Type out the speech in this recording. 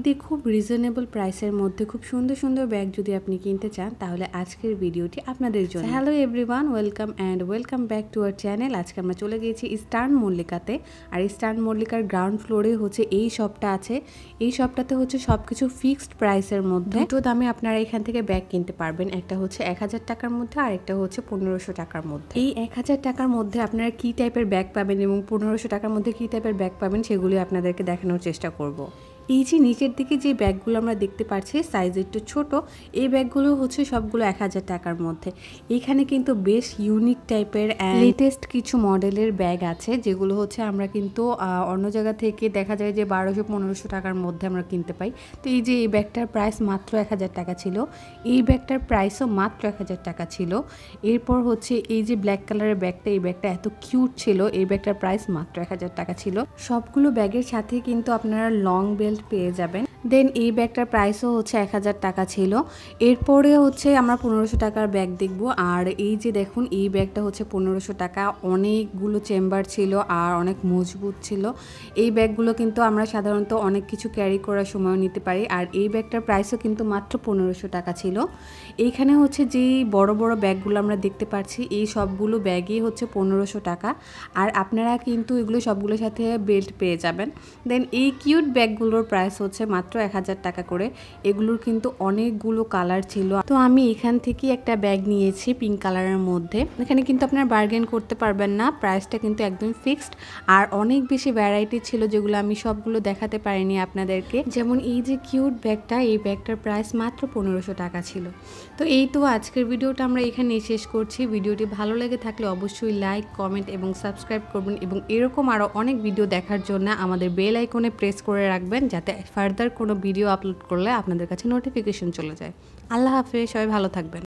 দিয়ে খুব রিজনেবল প্রাইসের মধ্যে খুব সুন্দর সুন্দর ব্যাগ যদি আপনি কিনতে চান তাহলে আজকের ভিডিওটি আপনাদের জন্য। Hello everyone, welcome back to our channel. আজকে আমরা চলে গিয়েছি ইস্টার্ন মল্লিকাতে। আর ইস্টার্ন মল্লিকার গ্রাউন্ড ফ্লোরে হচ্ছে এই শপটা আছে। এই শপটাতে হচ্ছে সব কিছু ফিক্সড প্রাইসের মধ্যে দুটো দামে আপনারা এখান থেকে ব্যাগ কিনতে পারবেন। একটা হচ্ছে 1000 টাকার মধ্যে আর একটা হচ্ছে 1500 টাকার মধ্যে। এই 1000 টাকার মধ্যে আপনারা কি টাইপের ব্যাগ পাবেন এবং 1500 টাকার মধ্যে কি টাইপের ব্যাগ পাবেন সেগুলি আপনাদেরকে দেখানোর চেষ্টা করব। এই যে নিচের দিকে যে ব্যাগগুলো আমরা দেখতে পাচ্ছি সাইজ একটু ছোট, এই ব্যাগগুলো হচ্ছে সবগুলো 1000 টাকার মধ্যে। এখানে কিন্তু বেশ ইউনিক টাইপের লেটেস্ট কিছু মডেলের ব্যাগ আছে যেগুলো হচ্ছে আমরা কিন্তু অন্য জায়গা থেকে দেখা যায় যে 1200-1500 টাকার মধ্যে আমরা কিনতে পাই। তো এই যে এই ব্যাগটার প্রাইস মাত্র 1000 টাকা ছিল, এই ব্যাগটার প্রাইসও মাত্র 1000 টাকা ছিল। এরপর হচ্ছে এই যে ব্ল্যাক কালারের ব্যাগটা, এই ব্যাগটা এত কিউট ছিল, এই ব্যাগটার প্রাইস মাত্র 1000 টাকা ছিল। সবগুলো ব্যাগের সাথে কিন্তু আপনারা লং বেল্ট পেয়ে যাবেন। দেন এই ব্যাগটার প্রাইসও হচ্ছে 1000 টাকা ছিল। এরপরে হচ্ছে আমরা 1500 টাকার ব্যাগ দেখব। আর এই যে দেখুন, এই ব্যাগটা হচ্ছে 1500 টাকা। অনেকগুলো চেম্বার ছিল আর অনেক মজবুত ছিল। এই ব্যাগগুলো কিন্তু আমরা সাধারণত অনেক কিছু ক্যারি করার সময় নিতে পারি। আর এই ব্যাগটার প্রাইসও কিন্তু মাত্র 1500 টাকা ছিল। এইখানে হচ্ছে যে বড় বড় ব্যাগগুলো আমরা দেখতে পাচ্ছি, এই সবগুলো ব্যাগই হচ্ছে 1500 টাকা। আর আপনারা কিন্তু এগুলো সবগুলোর সাথে বেল্ট পেয়ে যাবেন। দেন এই কিউট ব্যাগগুলোর প্রাইস হচ্ছে মাত্র 1000 টাকা করে। এগুলোর কিন্তু অনেকগুলো কালার ছিল। তো আমি এখান থেকে একটা ব্যাগ নিয়েছি পিঙ্ক কালারের মধ্যে। এখানে কিন্তু আপনারা বার্গেন করতে পারবেন না, প্রাইসটা কিন্তু একদম ফিক্সড। আর অনেক বেশি ভ্যারাইটি ছিল যেগুলো আমি সবগুলো দেখাতে পারিনি আপনাদেরকে। যেমন এই যে কিউট ব্যাগটা, এই ব্যাগটার প্রাইস মাত্র 1500 টাকা ছিল। তো এই তো আজকের ভিডিওটা আমরা এখানেই শেষ করছি। ভিডিওটি ভালো লেগে থাকলে অবশ্যই লাইক, কমেন্ট এবং সাবস্ক্রাইব করবেন এবং এরকম আরও অনেক ভিডিও দেখার জন্য আমাদের বেল আইকনে প্রেস করে রাখবেন যাতে ফার্দার কোনো ভিডিও আপলোড করলে আপনাদের কাছে নোটিফিকেশন চলে যায়। আল্লাহ হাফেজ, সবাই ভালো থাকবেন।